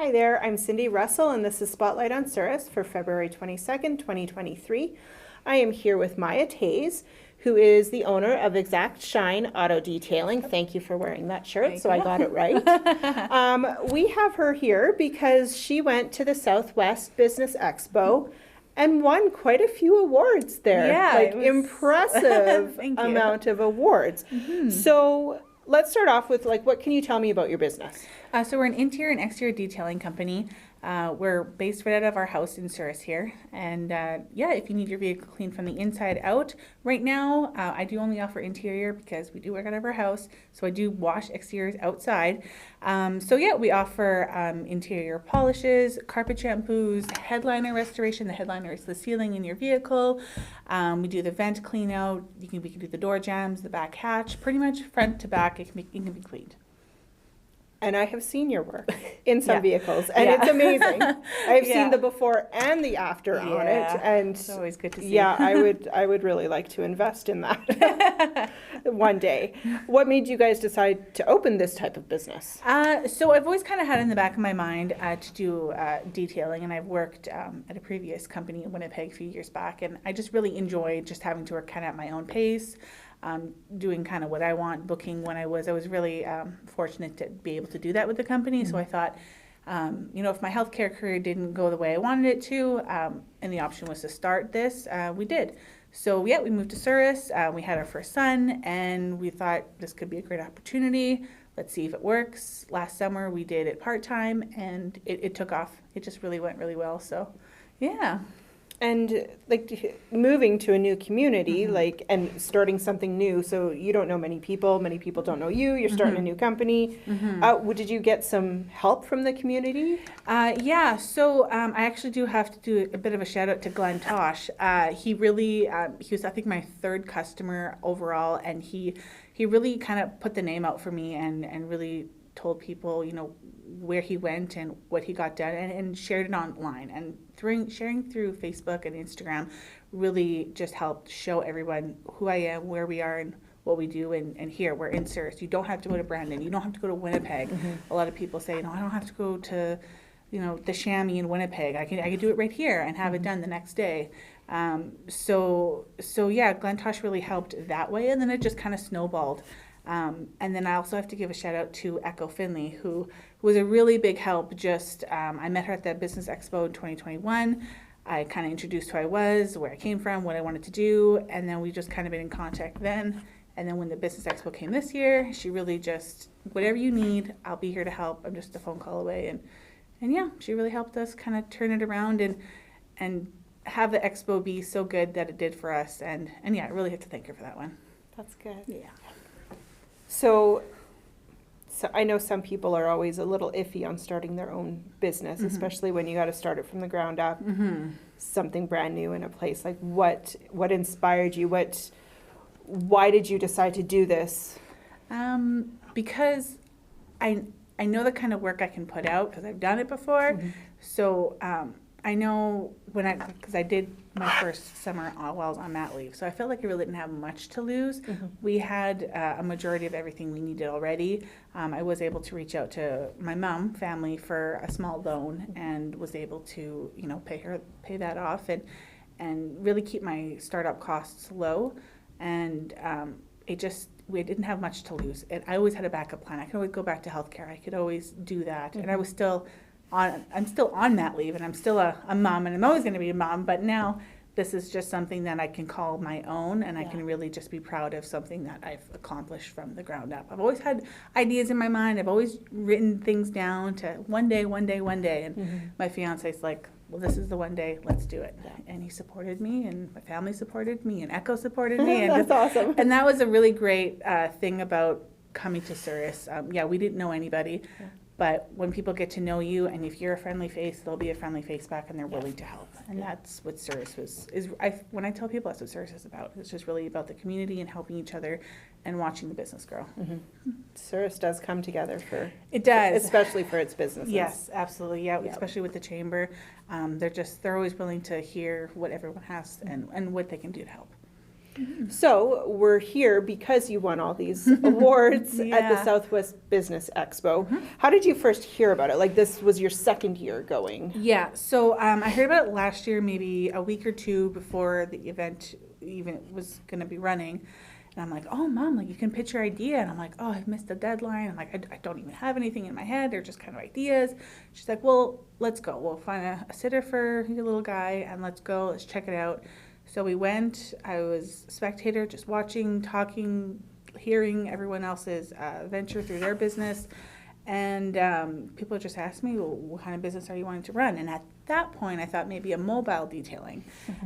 Hi there, I'm Cindy Russell, and this is Spotlight on Cirrus for February 22nd, 2023. I am here with Maya Tays, who is the owner of Exact Shine Auto Detailing. Thank you for wearing that shirt, so I got it right. We have her here because she went to the Southwest Business Expo and won quite a few awards there. Yeah, like it was... impressive Thank you. amount of awards. So let's start off with what can you tell me about your business? So we're an interior and exterior detailing company. We're based right out of our house in Cirrus here. And yeah, if you need your vehicle cleaned from the inside out, right now I do only offer interior because we do work out of our house. So I do wash exteriors outside. So yeah, we offer interior polishes, carpet shampoos, headliner restoration. The headliner is the ceiling in your vehicle. We do the vent clean out. We can do the door jambs, the back hatch, pretty much front to back. It can be cleaned. And I have seen your work in some Yeah. vehicles, and Yeah. it's amazing. I've Yeah. seen the before and the after on it, and it's always good to see. yeah, I would really like to invest in that one day. What made you guys decide to open this type of business? So I've always kind of had in the back of my mind to do detailing, and I've worked at a previous company in Winnipeg a few years back, and I just really enjoyed just having to work kind of at my own pace. Doing kind of what I want, booking when I was really fortunate to be able to do that with the company. So I thought, if my healthcare career didn't go the way I wanted it to, and the option was to start this, we did. So yeah, we moved to Cirrus, we had our first son, and we thought this could be a great opportunity. Let's see if it works. Last summer we did it part-time, and it took off. It just really went really well, so yeah. And moving to a new community, and starting something new, so you don't know many people don't know you, you're starting a new company. Did you get some help from the community? Yeah, so I actually do have to do a bit of a shout out to Glenn Tosh. He really, he was I think my third customer overall, and he really kind of put the name out for me and really told people, where he went and what he got done, and shared it online, and sharing through Facebook and Instagram really just helped show everyone who I am, where we are, and what we do. And here we're in Cirrus. You don't have to go to Brandon. You don't have to go to Winnipeg. A lot of people say, I don't have to go to the Chamois in Winnipeg. I can do it right here and have it done the next day. So yeah, Glenn Tosh really helped that way, and then it just kind of snowballed. And then I also have to give a shout out to Echo Finley, who was a really big help. I met her at the Business Expo in 2021. I kind of introduced who I was, where I came from, what I wanted to do, and then we just kind of been in contact then. And then when the Business Expo came this year, she really just, whatever you need, I'll be here to help. I'm just a phone call away. And yeah, she really helped us kind of turn it around and have the Expo be so good that it did for us. And yeah, I really have to thank her for that one. That's good. Yeah. So I know some people are always a little iffy on starting their own business, especially when you got to start it from the ground up, something brand new in a place. Like what inspired you? Why did you decide to do this? Because I know the kind of work I can put out because I've done it before. So I know because I did my first summer while I was on mat leave, so I felt like I really didn't have much to lose. We had a majority of everything we needed already. I was able to reach out to my family for a small loan, and was able to pay that off and really keep my startup costs low. And we didn't have much to lose. And I always had a backup plan. I could always go back to healthcare. I could always do that, and I'm still on mat leave, and I'm still a mom, and I'm always going to be a mom, but now this is just something that I can call my own, and I can really just be proud of something that I've accomplished from the ground up. I've always had ideas in my mind. I've always written things down to one day, and my fiance's like, well, this is the one day, let's do it. And he supported me, and my family supported me, and Echo supported me. And That's awesome. And that was a really great thing about coming to Cirrus. We didn't know anybody. But when people get to know you, and if you're a friendly face, they'll be a friendly face back, and they're willing to help. And that's what Cirrus when I tell people, that's what Cirrus is about. It's just really about the community and helping each other and watching the business grow. Cirrus does come together It does. especially for its businesses. Yes, absolutely. Yeah, especially with the chamber. They're always willing to hear what everyone has and what they can do to help. So we're here because you won all these awards at the Yeah. Southwest Business Expo. How did you first hear about it? Like this was your second year going. Yeah, so I heard about it last year, maybe a week or two before the event even was going to be running. And I'm like, oh, Mom, like you can pitch your idea. And I'm like, oh, I've missed the deadline. I'm like, I don't even have anything in my head. They're just kind of ideas. She's like, well, let's go. We'll find a sitter for your little guy and let's go. Let's check it out. So we went. I was a spectator, just watching, talking, hearing everyone else's venture through their business. And people just asked me, well, what kind of business are you wanting to run? And at that point, I thought maybe a mobile detailing.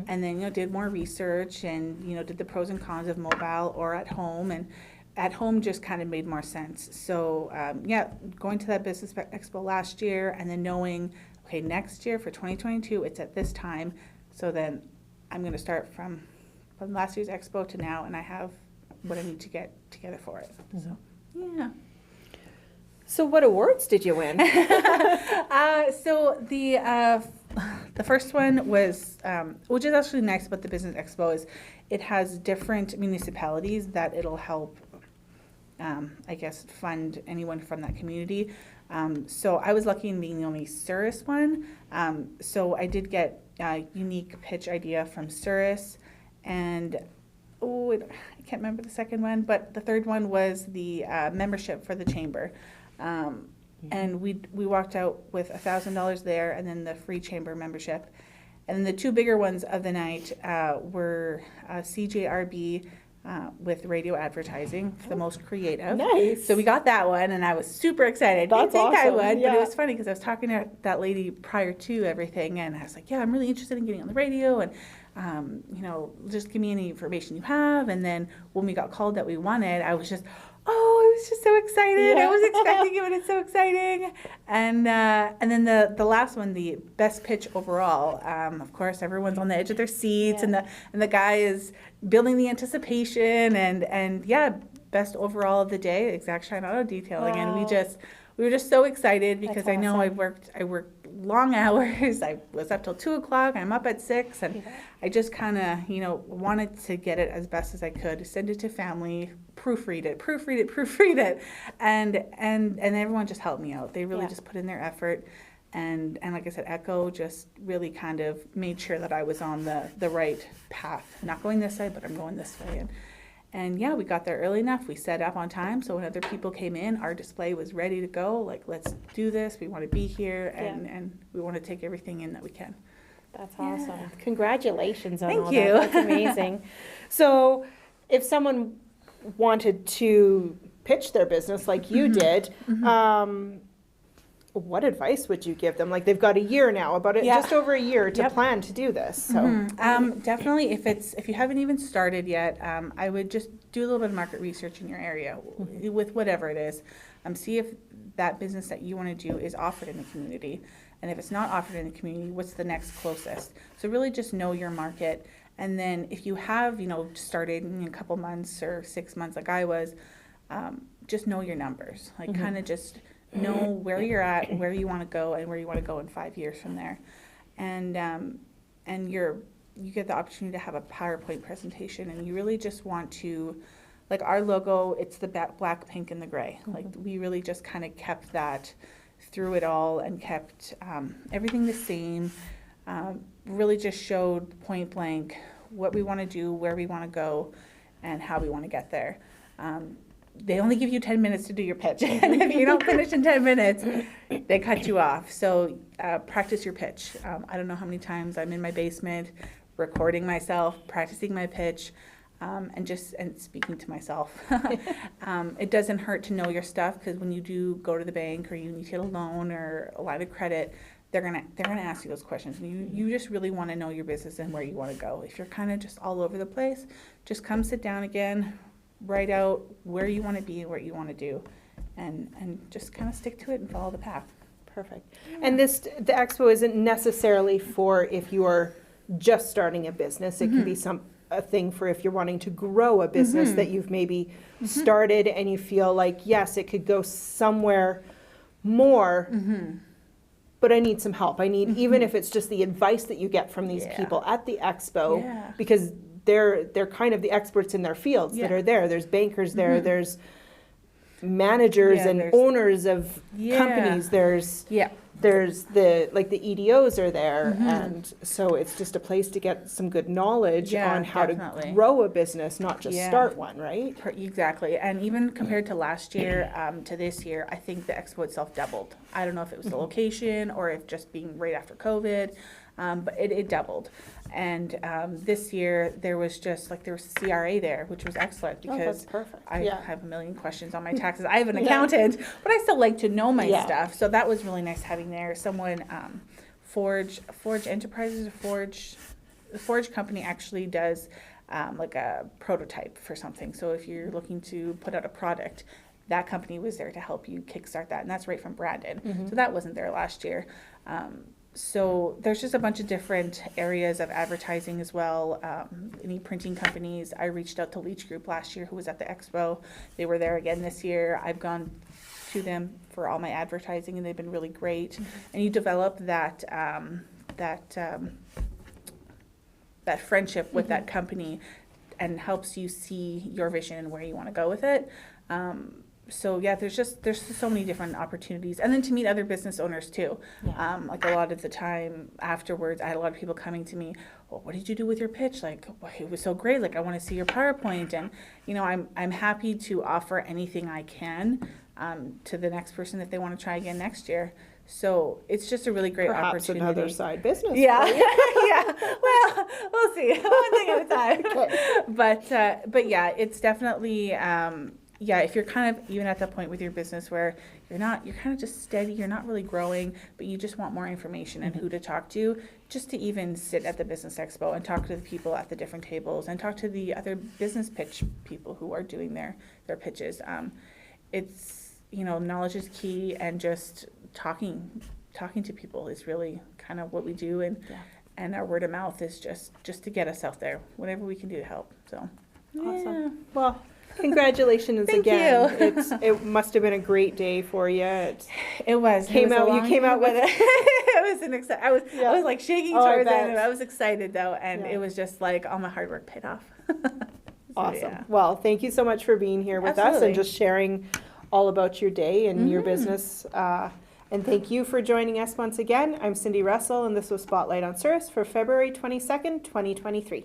And then, did more research and, did the pros and cons of mobile or at home. And at home just kind of made more sense. So, going to that business expo last year and then knowing, okay, next year for 2022, it's at this time. So then I'm going to start from last year's expo to now, and I have what I need to get together for it. So, yeah. So what awards did you win? So the first one was, which is actually nice about the Business Expo, is it has different municipalities that it'll help, I guess, fund anyone from that community. So I was lucky in being the only Surrey one. So I did get a unique pitch idea from Surrey, and I can't remember the second one, but the third one was the membership for the chamber. And we walked out with $1,000 there, and then the free chamber membership. And then the two bigger ones of the night were CJRB with radio advertising for the most creative. Nice. So we got that one, and I was super excited. That's Didn't think I awesome, would, but yeah. it was funny because I was talking to that lady prior to everything, and I was like, yeah, I'm really interested in getting on the radio, and just give me any information you have. And then when we got called that we won it, I was just so excited. Yeah. I was expecting it, but it's so exciting. And then the last one, the best pitch overall. Of course, everyone's on the edge of their seats, Yeah. and the guy is building the anticipation, and best overall of the day, Exact Shine Auto Detailing. And Wow. we were just so excited because That's I know I awesome. worked long hours. I was up till 2:00. I'm up at 6, and Yeah. I just kind of, wanted to get it as best as I could, send it to family, proofread it, and everyone just helped me out. They really Yeah. just put in their effort, and like I said, Echo just really kind of made sure that I was on the right path. Not going this way, but I'm going this way, and yeah, we got there early enough. We set up on time, so when other people came in, our display was ready to go. Like, let's do this. We want to be here, and we want to take everything in that we can. That's Yeah. awesome. Congratulations on Thank all you. that. That's amazing. So if someone wanted to pitch their business like you did, what advice would you give them? Like they've got a year now, Yeah. just over a year to Yep. plan to do this. So Definitely, if you haven't even started yet, I would just do a little bit of market research in your area with whatever it is. See if that business that you want to do is offered in the community, and if it's not offered in the community, what's the next closest? So really, just know your market, and then if you have started in a couple months or 6 months, like I was, just know your numbers. Like kind of just know where you're at, where you want to go, and where you want to go in 5 years from there, and you get the opportunity to have a PowerPoint presentation, and you really just want to, like our logo, it's the black, pink, and the gray. Like we really just kind of kept that through it all and kept everything the same. Really just showed point blank what we want to do, where we want to go, and how we want to get there. They only give you 10 minutes to do your pitch. And if you don't finish in 10 minutes, they cut you off. So practice your pitch. I don't know how many times I'm in my basement recording myself, practicing my pitch, and speaking to myself. It doesn't hurt to know your stuff, because when you do go to the bank or you need to get a loan or a line of credit, they're gonna ask you those questions. And you just really want to know your business and where you want to go. If you're kind of just all over the place, just come sit down again, write out where you want to be and what you want to do, and just kind of stick to it and follow the path. perfect. And the expo isn't necessarily for if you are just starting a business. It can be a thing for if you're wanting to grow a business that you've maybe started and you feel like, yes, it could go somewhere more, but I need some help. I need, even if it's just the advice that you get from these Yeah. people at the expo, Yeah. because they're kind of the experts in their fields that Yeah. are there. There's bankers there. There's managers Yeah, and there's- owners of Yeah. companies. There's Yeah. the EDOs are there, Mhm. and so it's just a place to get some good knowledge Yeah, on how definitely. to grow a business, not just Yeah. start one, right? Exactly. And even compared to last year to this year, I think the expo itself doubled. I don't know if it was the location or if just being right after COVID, but it doubled. And this year there was CRA there, which was excellent Oh, because that's perfect. I Yeah. have a million questions on my taxes. I have an Yeah. accountant, but I still like to know my Yeah. stuff. So that was really nice having there. Someone, Forge Enterprises, the Forge company actually does like a prototype for something. So if you're looking to put out a product, that company was there to help you kickstart that. And that's right from Brandon. Mm-hmm. So that wasn't there last year. So there's just a bunch of different areas of advertising as well. Any printing companies. I reached out to Leach Group last year, who was at the expo. They were there again this year. I've gone to them for all my advertising, and they've been really great. And you develop that friendship with that company, and helps you see your vision and where you want to go with it. So yeah, there's just so many different opportunities, and then to meet other business owners too. Yeah. Like a lot of the time afterwards, I had a lot of people coming to me. Well, what did you do with your pitch? Like, well, it was so great. Like, I want to see your PowerPoint, and I'm happy to offer anything I can to the next person if they want to try again next year. So it's just a really great Perhaps opportunity. another side business. Yeah, for you. yeah. Well, we'll see. One thing at a time. Okay. But yeah, it's definitely if you're kind of even at that point with your business where you're kind of just steady, you're not really growing, but you just want more information and who to talk to, just to even sit at the business expo and talk to the people at the different tables and talk to the other business pitch people who are doing their pitches. It's knowledge is key, and just talking to people is really kind of what we do, and our word of mouth is just to get us out there, whatever we can do to help. So Awesome. yeah. Well, congratulations Thank again. you. It must have been a great day for you. It was. You came out with it. It was an I was like shaking Oh, I towards the bet. end. I was excited though, and Yeah. it was just like all my hard work paid off. So, Awesome. yeah. Well, thank you so much for being here with us Absolutely. and just sharing all about your day and your Mhm. business. And thank you for joining us once again. I'm Cindy Russell, and this was Spotlight on Cirrus for February 22nd, 2023.